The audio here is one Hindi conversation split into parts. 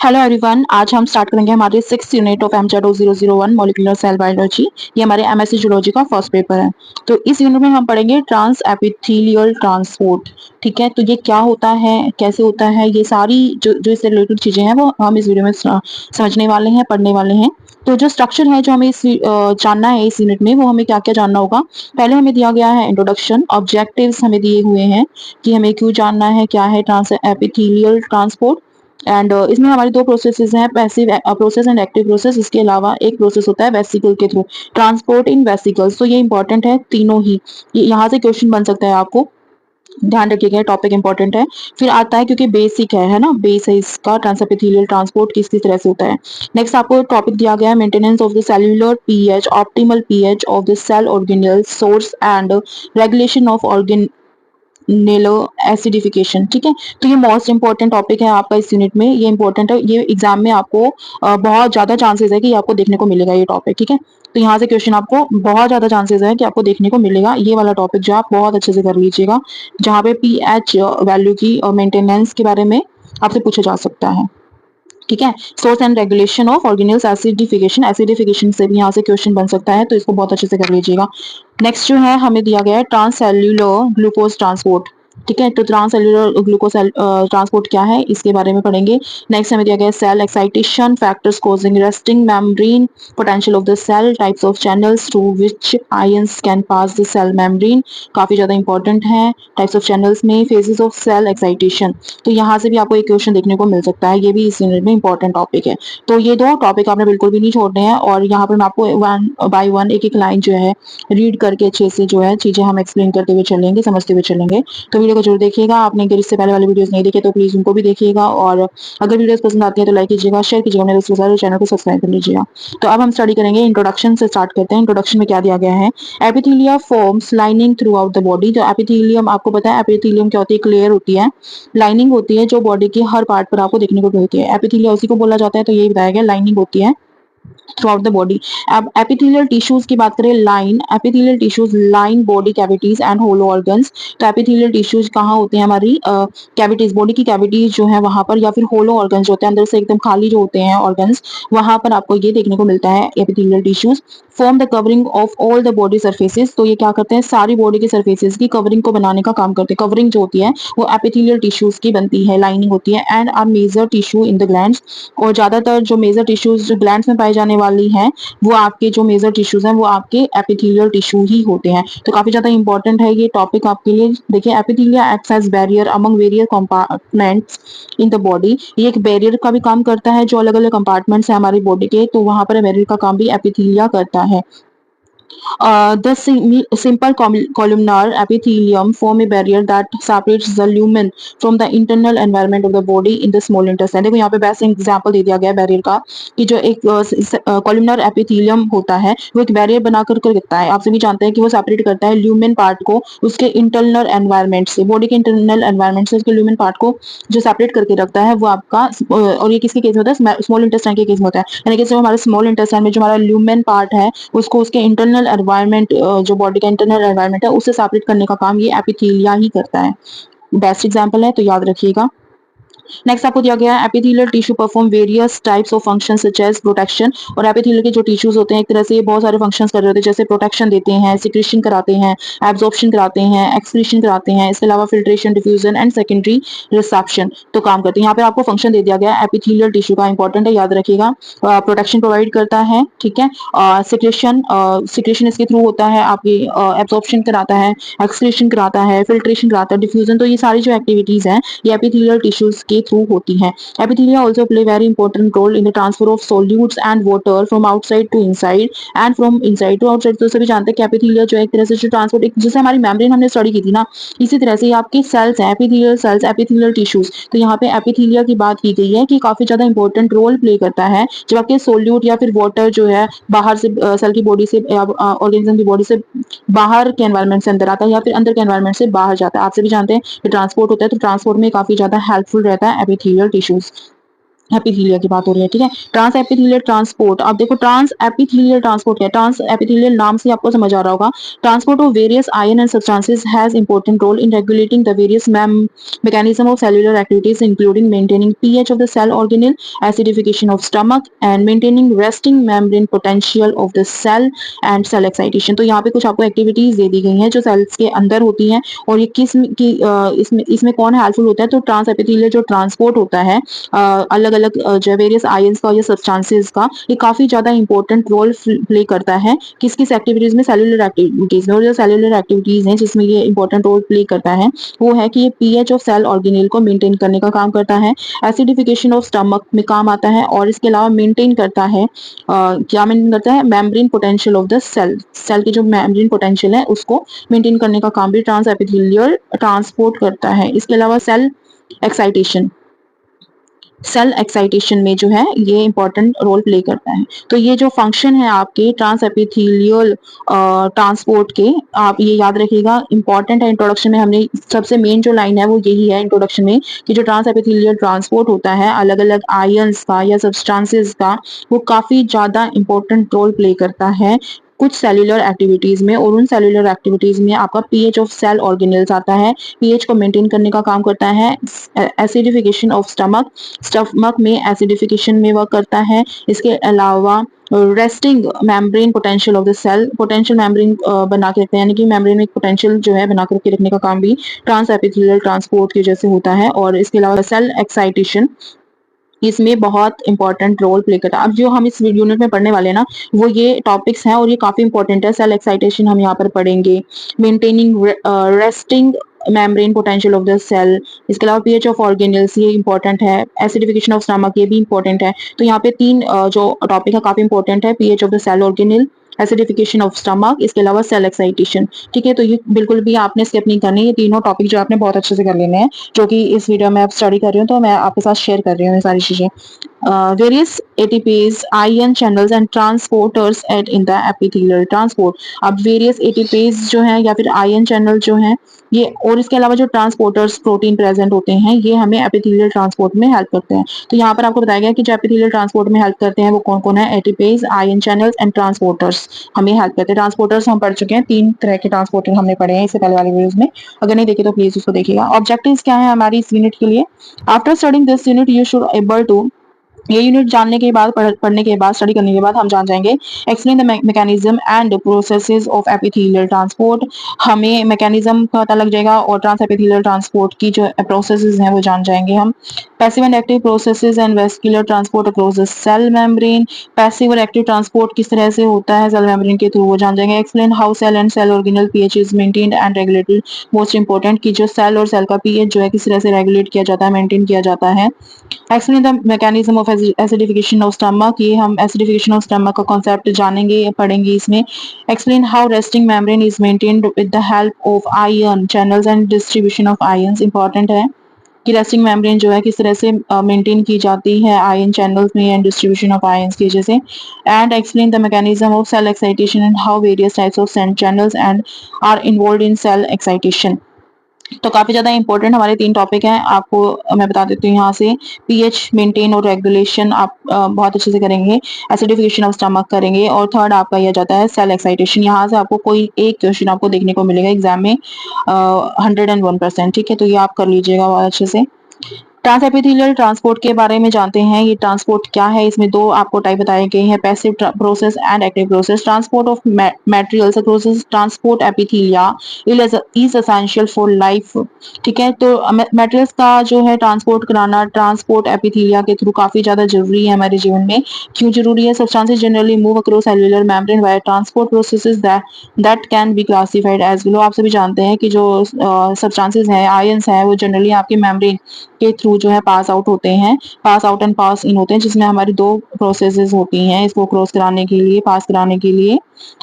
हेलो एवरीवन, आज हम स्टार्ट करेंगे हमारे 6th unit of MZ 001 molecular cell biology. ये हमारे एमएससी जूलॉजी का फर्स्ट पेपर है। तो इस यूनिट में हम पढ़ेंगे ट्रांस एपिथेलियल ट्रांसपोर्ट। ठीक है, तो ये क्या होता है, कैसे होता है, ये सारी जो इससे रिलेटेड चीजें हैं वो हम इस वीडियो में समझने वाले हैं, पढ़ने वाले हैं। तो जो स्ट्रक्चर है जो हमें जानना है इस यूनिट में, वो हमें क्या क्या जानना होगा। पहले हमें दिया गया है इंट्रोडक्शन, ऑब्जेक्टिव्स हमें दिए हुए हैं कि हमें क्यों जानना है क्या है ट्रांस एपिथेलियल ट्रांसपोर्ट। एंड इसमें हमारी दो प्रोसेसेस हैं, passive process and active process. इसके अलावा एक प्रोसेस होता है वेसिकल के थ्रू, ट्रांसपोर्ट इन वेसिकल्स। तो ये इंपॉर्टेंट है तीनों ही, यहाँ से क्वेश्चन बन सकता है, आपको ध्यान रखिएगा, टॉपिक इंपॉर्टेंट है। फिर आता है, क्योंकि बेसिक है ना, बेस है इसका, ट्रांसएपिथेलियल ट्रांसपोर्ट किस किस तरह से होता है। नेक्स्ट आपको टॉपिक दिया गया है maintenance of the cellular pH, optimal pH of the cell organelle source and regulation of organelle acidification. ठीक है, तो ये मोस्ट इंपॉर्टेंट टॉपिक है आपका इस यूनिट में, ये इंपॉर्टेंट है, ये एग्जाम में आपको बहुत ज्यादा चांसेस है कि आपको देखने को मिलेगा ये टॉपिक। ठीक है, तो यहाँ से क्वेश्चन आपको बहुत ज्यादा चांसेस है कि आपको देखने को मिलेगा ये वाला टॉपिक, जो आप बहुत अच्छे से कर लीजिएगा, जहाँ पे पीएच वैल्यू की और मेंटेनेंस के बारे में आपसे पूछा जा सकता है। ठीक है, source and regulation of organelles acidification, acidification से भी यहाँ से क्वेश्चन बन सकता है, तो इसको बहुत अच्छे से कर लीजिएगा। नेक्स्ट जो है हमें दिया गया है ट्रांससेल्युलर ग्लूकोज ट्रांसपोर्ट। ठीक है, तो ट्रांससेल्युलर ग्लूकोज ट्रांसपोर्ट क्या है इसके बारे में पढ़ेंगे। नेक्स्ट हमें दिया गया है cell excitation, factors causing resting membrane, potential of the cell, types of channels through which ions can pass the cell membrane, काफी ज्यादा इंपॉर्टेंट है। टाइप्स ऑफ चैनल्स में फेजेस ऑफ सेल एक्साइटेशन, तो यहाँ से भी आपको एक क्वेश्चन देखने को मिल सकता है, ये भी इस यूनिट में इंपॉर्टेंट टॉपिक है। तो ये दो टॉपिक आपने बिल्कुल भी नहीं छोड़ने हैं, और यहाँ पर मैं आपको वन बाय वन एक एक लाइन जो है रीड करके अच्छे से जो है चीजें हम एक्सप्लेन करते हुए चलेंगे, समझते हुए चलेंगे। तो वीडियो को जरूर देखिएगा, आपने अगर इससे पहले वाले वीडियोस नहीं देखे तो प्लीज उनको भी देखिएगा, और अगर वीडियोस पसंद आती है तो लाइक कीजिएगा, शेयर कीजिएगा मेरे दोस्तों के साथ, चैनल को सब्सक्राइब कर लीजिएगा। तो अब हम स्टडी करेंगे, इंट्रोडक्शन से स्टार्ट करते हैं। इंट्रोडक्शन में क्या दिया गया है, epithelia forms lining through out the body. तो एपिथेलियम आपको पता है, एपिथेलियम क्या होती है, एक लेयर होती है, लाइनिंग होती है जो बॉडी के हर पार्ट पर आपको देखने को मिलती है, एपिथेलिया उसी को बोला जाता है। तो यही बताया गया, लाइनिंग होती है थ्रू आउट द बॉडी। अब एपिथेलियल टिश्यूज की बात करें, line epithelial tissues line body cavities and hollow organs. तो एपिथेलियल टिश्यूज कहाँ होते हैं, हमारी कैविटीज, बॉडी की कैविटीज जो है वहां पर, या फिर होलो ऑर्गन्स जो होते हैं अंदर से एकदम खाली जो होते हैं ऑर्गन्स, वहां पर आपको ये देखने को मिलता है epithelial tissues. Form the covering of all the body surfaces, तो ये क्या करते हैं, सारी बॉडी के सर्फेसेस की कवरिंग को बनाने का काम करते हैं। कवरिंग जो होती है वो एपिथेलियल टिश्यूज की बनती है, लाइनिंग होती है। And are major tissue in the glands, और ज्यादातर जो मेजर टिश्यूज जो ग्लैंड्स में पाई जाने वाली हैं, वो आपके जो मेजर टिश्यूज हैं वो आपके एपिथेलियल टिश्यू ही होते हैं। तो काफी ज्यादा इंपॉर्टेंट है ये टॉपिक आपके लिए। देखिए, epithelia acts as barrier among various compartments in the body, ये एक बैरियर का भी काम करता है, जो अलग अलग कंपार्टमेंट्स है हमारी बॉडी के, तो वहां पर बैरियर का काम भी एपिथेलिया करता है। The simple columnar epithelium form a barrier that separates the lumen from the internal environment of the body in the small intestine। देखो यहाँ पे बेस्ट एग्जांपल दे दिया गया है बैरियर का, कि जो एक कॉलमनर एपिथेलियम होता है वो एक बैरियर बना कर रखता है। आप सभी जानते हैं कि वो सेपरेट करता है ल्यूमेन पार्ट को उसके इंटरनल एनवायरनमेंट से, बॉडी के इंटरनल एनवायरनमेंट से उसके ल्यूमेन पार्ट को जो सेपरेट करके रखता है वो आपका, और ये किसके केस में होता है, स्मॉल इंटेस्टाइन के केस में होता है। यानी कि जो हमारे स्मॉल इंटेस्टाइन में जो हमारा ल्यूमेन पार्ट है उसको उसके इंटरनल एनवायरनमेंट, जो बॉडी का इंटरनल एनवायरनमेंट है उससे सेपरेट करने का काम ये एपिथेलिया ही करता है। बेस्ट एग्जांपल है, तो याद रखिएगा। नेक्स्ट आपको दिया गया है epithelial tissue perform various types of function such as protection. और एपिथेलियल के जो टिश्यूज होते हैं एक तरह से ये बहुत सारे फंक्शंस कर रहे होते हैं, जैसे प्रोटेक्शन देते हैं, सिक्रेशन कराते हैं, एब्जॉर्प्शन कराते हैं, एक्सक्रीशन कराते हैं, इसके अलावा filtration, diffusion and secondary reception तो काम करते हैं। यहाँ पे आपको फंक्शन दे दिया गया है एपिथेलियल टिश्यू का, इंपॉर्टेंट है, याद रखिएगा। प्रोटेक्शन प्रोवाइड करता है, ठीक है, सिक्रेशन सिक्रेशन इसके थ्रू होता है, आपकी एब्जॉर्प्शन कराता है, एक्सक्रीशन कराता है, फिल्ट्रेशन कराता है, डिफ्यूजन, तो ये सारी जो एक्टिविटीज हैं ये एपिथेलियल टिश्यूज के थ्रू होती है। Epithelia also play very important role in the transfer of solutes and water from outside to inside and from inside to outside। तो सभी जानते हैं कि एपिथेलिया जो है एक तरह से जो ट्रांसपोर्ट, जैसे हमारी मेम्ब्रेन हमने स्टडी की थी ना, इसी तरह से आपके सेल्स हैं, एपिथेलियल सेल्स, एपिथेलियल टिश्यूज। तो यहाँ पे एपिथेलिया की बात की गई है कि काफी ज्यादा इंपॉर्टेंट रोल प्ले करता है, जब आपके सोल्यूट या फिर वाटर जो है बाहर से सेल की बॉडी से, ऑर्गेनिज्म की बॉडी से बाहर के एनवायरनमेंट से अंदर आता है या फिर अंदर के एनवायरनमेंट से बाहर जाता है। आपसे भी जानते हैं कि ट्रांसपोर्ट होता है, तो ट्रांसपोर्ट में काफी ज्यादा हेल्पफुल रहता है एपिथेलियल टिश्यूज। एपिथीलिया की बात हो रही है, ठीक है। ट्रांस एपिथीलियल ट्रांसपोर्ट, अब देखो ट्रांस एपिथीलियल ट्रांसपोर्ट क्या है। ट्रांस एपिथीलियल नाम से आपको समझ आ रहा होगा, transport of various ion and substances has important role in regulating the various mechanism of cellular activities including maintaining pH of the cell organelle, acidification of stomach and maintaining resting membrane potential of the cell and cell excitation। तो यहाँ पे कुछ आपको एक्टिविटीज दे दी गई हैं जो सेल्स के अंदर होती हैं, और ये किस की इसमें इसमें कौन हेल्पफुल होता है। तो ट्रांस एपिथेलियल जो ट्रांसपोर्ट होता है अलग अलग जो वेरियस आयंस का या सब्सटेंसेस का, ये काफी ज्यादा इंपॉर्टेंट रोल प्ले करता है किस किस एक्टिविटीज में, सेलुलर एक्टिविटीज में। और जो सेलुलर एक्टिविटीज हैं जिसमें ये इंपॉर्टेंट रोल प्ले करता है वो है कि ये पीएच ऑफ सेल ऑर्गेनेल को मेंटेन करने का काम करता है, एसिडिफिकेशन ऑफ स्टमक में काम आता है, और इसके अलावा मेंटेन करता है क्या मेंटेन करता है, membrane potential of the cell, cell की जो मेम्ब्रेन पोटेंशियल है उसको मेंटेन करने का काम भी ट्रांस एपिथेलियल ट्रांसपोर्ट करता है। इसके अलावा सेल एक्साइटेशन, सेल एक्साइटेशन में जो है ये इंपॉर्टेंट रोल प्ले करता है। तो ये जो फंक्शन है आपके ट्रांस एपिथेलियल ट्रांसपोर्ट के, आप ये याद रखिएगा, इंपॉर्टेंट है। इंट्रोडक्शन में हमने सबसे मेन जो लाइन है वो यही है इंट्रोडक्शन में, कि जो ट्रांस एपिथेलियल ट्रांसपोर्ट होता है अलग अलग आयंस का या सब्सटेंसेस का, वो काफी ज्यादा इंपॉर्टेंट रोल प्ले करता है कुछ सेलुलर एक्टिविटीज में। और उन सेलुलर एक्टिविटीज में आपका पीएच ऑफ सेल ऑर्गेनेल्स आता है, पीएच को मेंटेन करने का काम करता है, एसिडिफिकेशन ऑफ स्टमक, स्टमक में एसिडिफिकेशन में वर्क करता है। इसके अलावा resting membrane potential of the cell, potential membrane बना के रखते हैं, यानी कि मेम्ब्रेन में पोटेंशियल जो है बना करके रखने का काम भी ट्रांस एपिथेलियल ट्रांसपोर्ट की वजह से होता है। और इसके अलावा सेल एक्साइटेशन इसमें बहुत इंपॉर्टेंट रोल प्ले करता है। अब जो हम इस यूनिट में पढ़ने वाले हैं ना, वो ये टॉपिक्स हैं और ये काफी इंपॉर्टेंट है। सेल एक्साइटेशन हम यहाँ पर पढ़ेंगे, maintaining resting membrane potential of the cell, इसके अलावा पीएच ऑफ ऑर्गेनेल्स ये इंपॉर्टेंट है, एसिडिफिकेशन ऑफ स्टमक ये भी इंपॉर्टेंट है। तो यहाँ पे तीन जो टॉपिक है काफी इंपॉर्टेंट है, pH of the cell organelle, acidification of stomach, इसके अलावा सेल एक्साइटेशन, ठीक है। तो ये बिल्कुल भी आपने स्किप नहीं करनी, ये तीनों टॉपिक जो आपने बहुत अच्छे से कर लेने हैं, जो कि इस वीडियो में आप स्टडी कर रही हूँ तो मैं आपके साथ शेयर कर रही हूँ ये सारी चीजें। various ATPase, ion channels and transporters at in the epithelial transport। अब various ATPase जो है या फिर ion channel जो है ये, और इसके अलावा जो ट्रांसपोर्टर्स प्रोटीन प्रेजेंट होते हैं ये हमें एपिथेलियल ट्रांसपोर्ट में हेल्प करते हैं। तो यहाँ पर आपको बताया गया कि जो एपिथेलियल ट्रांसपोर्ट में हेल्प करते हैं वो कौन कौन है, ATPase, ion channels and transporters हमें हेल्प करते हैं। ट्रांसपोर्टर्स हम पढ़ चुके हैं, 3 तरह के ट्रांसपोर्टर हमने पढ़े हैं इससे पहले वाले वीडियोस में, अगर नहीं देखे तो प्लीज उसको देखिएगा। ऑब्जेक्टिव्स क्या है हमारी इस यूनिट के लिए, after studying this unit you should able to, ये यूनिट जानने के बाद पढ़ने के बाद स्टडी करने के बाद हम जान जाएंगे, explain the mechanism and processes of epithelial transport, हमें मैकेनिज्म का पता लग जाएगा और ट्रांस एपिथेलियल ट्रांसपोर्ट की जो प्रोसेसेस हैं वो जान जाएंगे हम। Passive and active processes and vesicular transport across the cell membrane, passive और एक्टिव ट्रांसपोर्ट किस तरह से होता है सेल मेम्ब्रेन के थ्रू वो जान जाएंगे। Explain how cell and cell organelle pH is maintained and regulated, most important कि जो सेल और सेल का पीएच जो है किस तरह से रेगुलेट किया जाता है, मेंटेन किया जाता है। Explain the mechanism of acidification of stomach, ये हम एसिडिफिकेशन ऑफ स्टमक का कॉन्सेप्ट जानेंगे पढ़ेंगे इसमें। Explain how resting membrane is maintained with the help of ion channels and distribution of ions, important है कि रेस्टिंग मेम्ब्रेन जो है किस तरह से मेंटेन की जाती है आयन चैनल्स में एंड डिस्ट्रीब्यूशन ऑफ आयंस की वजह से। And explain the mechanism of cell excitation and how various types of cell channels and are involved in cell excitation. तो काफी ज्यादा इंपॉर्टेंट हमारे 3 टॉपिक हैं, आपको मैं बता देती हूँ यहाँ से। पीएच मेंटेन और रेगुलेशन आप बहुत अच्छे से करेंगे, एसिडिफिकेशन ऑफ स्टमक करेंगे, और थर्ड आपका यह जाता है सेल एक्साइटेशन। यहाँ से आपको कोई एक क्वेश्चन आपको देखने को मिलेगा एग्जाम में 101%, ठीक है। तो ये आप कर लीजिएगा बहुत अच्छे से। ट्रांस एपिथेलियल ट्रांसपोर्ट के बारे में जानते हैं, ये ट्रांसपोर्ट क्या है, इसमें 2 आपको टाइप बताए गए हैं, passive process and active process. Transport of materials across transport epithelia is essential for life, ठीक है। तो मटेरियल्स का जो है ट्रांसपोर्ट कराना ट्रांसपोर्ट एपिथेलिया के थ्रू काफी ज्यादा जरूरी है हमारे जीवन में। क्यों जरूरी है, substances generally move across cellular membrane via transport processes that can be classified as below. आप सभी जानते हैं कि जो सब्सटेंसेस हैं, आयंस हैं, वो जनरली आपके मेम्ब्रेन के थ्रू जो है पास आउट होते हैं, पास आउट एंड पास इन होते हैं, जिसमें हमारी 2 प्रोसेसेस होती हैं इसको क्रॉस कराने के लिए, पास कराने के लिए।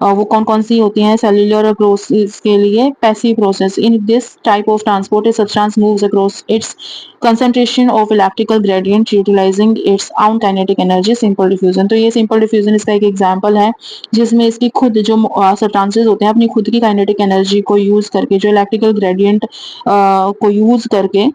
वो कौन कौन सी होती हैं, सेलुलर प्रोसेस के लिए passive process, in this type of transport a substance moves across its concentration of electrical gradient utilising its own kinetic energy, simple diffusion. तो ये सिंपल डिफ्यूजन इसका एक एग्जांपल है, जिसमें इसकी खुद जो सब्सटेंसेस होते हैं अपनी खुद की काइनेटिक एनर्जी को यूज करके, जो इलेक्ट्रिकल ग्रेडियंट को यूज करके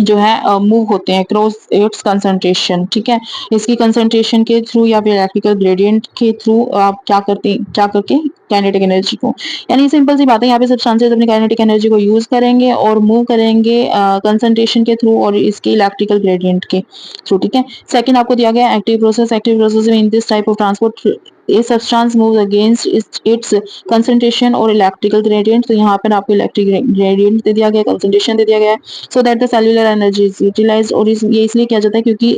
जो है मूव होते हैं क्रॉस इट्स कंसंट्रेशन, ठीक है। इसकी कंसंट्रेशन के थ्रू या फिर इलेक्ट्रिकल ग्रेडियंट के थ्रू आप क्या करके काइनेटिक एनर्जी को, यानी सिंपल सी बात है, यहाँ पे सब्सटेंसेस अपनी काइनेटिक एनर्जी को यूज करेंगे और मूव करेंगे कंसंट्रेशन के थ्रू और इसके इलेक्ट्रिकल ग्रेडियंट के थ्रू, ठीक है। सेकंड आपको दिया गया एक्टिव प्रोसेस में इन this type of transport a substance move against it's concentration और इलेक्ट्रिकल ग्रेडियंट। तो यहाँ पर आपको इलेक्ट्रिक ग्रेडियंट दे दिया गया, कंसंट्रेशन दे दिया गया है, so that the cellular energy is utilised. और ये इसलिए किया जाता है क्योंकि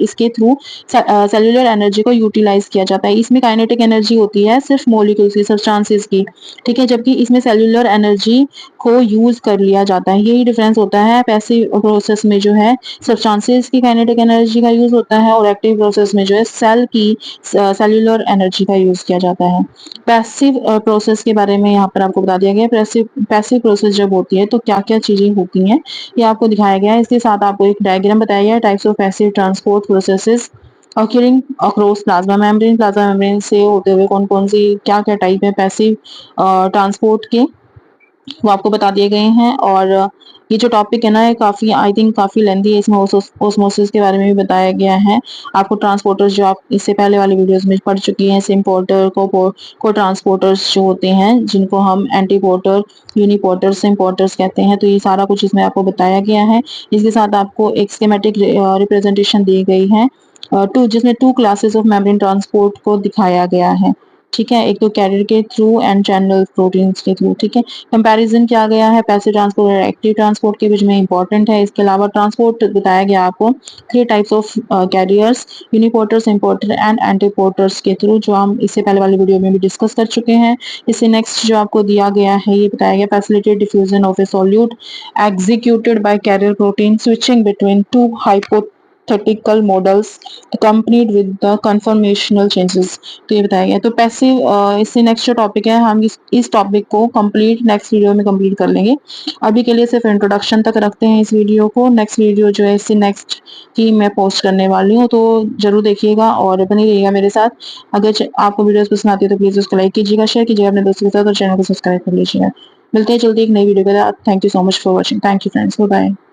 इसके थ्रू सेल्युलर एनर्जी को यूटिलाइज किया जाता है। इसमें काइनेटिक एनर्जी होती है सिर्फ मॉलिक्यूल्स की, सब्सटेंसेस की, ठीक है, जबकि इसमें सेल्युलर एनर्जी को यूज कर लिया जाता है। यही डिफरेंस होता है, पैसिव प्रोसेस में जो है सब्सटेंसेस की काइनेटिक एनर्जी का यूज होता है और एक्टिव प्रोसेस में जो है सेल की सेल्युलर एनर्जी का यूज किया जाता है। पैसिव प्रोसेस के बारे में यहाँ पर आपको बता दिया गया। पैसिव प्रोसेस जब होती है तो क्या क्या चीजें होती हैं ये आपको दिखाया गया है। इसके साथ आपको एक डायग्राम बताया गया है, types of passive transport processes occurring across plasma membrane से होते हुए कौन कौन सी क्या क्या टाइप है पैसिव ट्रांसपोर्ट के, वो आपको बता दिए गए हैं। और ये जो टॉपिक है ना, ये काफी आई थिंक काफी लेंथी है, इसमें ओस्मोसिस के बारे में भी बताया गया है। आपको ट्रांसपोर्टर्स जो आप इससे पहले वाली वीडियोस में पढ़ चुकी हैं, सिम्पोर्टर को ट्रांसपोर्टर्स जो होते हैं जिनको हम एंटीपोर्टर, यूनिपोर्टर्स, सिम्पोर्टर्स कहते हैं, तो ये सारा कुछ इसमें आपको बताया गया है। इसके साथ आपको एक स्कीमेटिक रिप्रेजेंटेशन दी गई है जिसमें 2 क्लासेस ऑफ मेम्ब्रेन ट्रांसपोर्ट को दिखाया गया है, ठीक है। एक तो कैरियर के थ्रू एंड चैनल प्रोटीन्स के थ्रू, ठीक है। कंपैरिजन किया गया है पैसिव ट्रांसपोर्ट और एक्टिव ट्रांसपोर्ट के बीच में, इंपॉर्टेंट है। इसके अलावा ट्रांसपोर्ट बताया गया आपको 3 types of carriers, uniporters, importer and antiporters के थ्रू, जो हम इससे पहले वाली वीडियो में भी डिस्कस कर चुके हैं। इससे नेक्स्ट जो आपको दिया गया है ये बताया गया facilitate diffusion of A solute executed by carrier protein switching between 2 hypothetical models accompanied with the conformational changes। तो ये बताया गया। तो पैसिव इससे नेक्स्ट जो टॉपिक है हम इस टॉपिक को कंप्लीट नेक्स्ट वीडियो में कंप्लीट कर लेंगे। अभी के लिए सिर्फ इंट्रोडक्शन तक रखते हैं इस वीडियो को। नेक्स्ट वीडियो जो है इससे नेक्स्ट की मैं पोस्ट करने वाली हूँ, तो जरूर देखिएगा और बने रहिएगा मेरे साथ। अगर आपको वीडियोस पसंद आती है तो प्लीज उसको लाइक कीजिएगा, शेयर कीजिएगा अपने दोस्तों के साथ और चैनल को सब्सक्राइब कर लीजिएगा। मिलते हैं जल्दी एक नई वीडियो के साथ। Thank you so much for watching. Thank you friends, bye bye.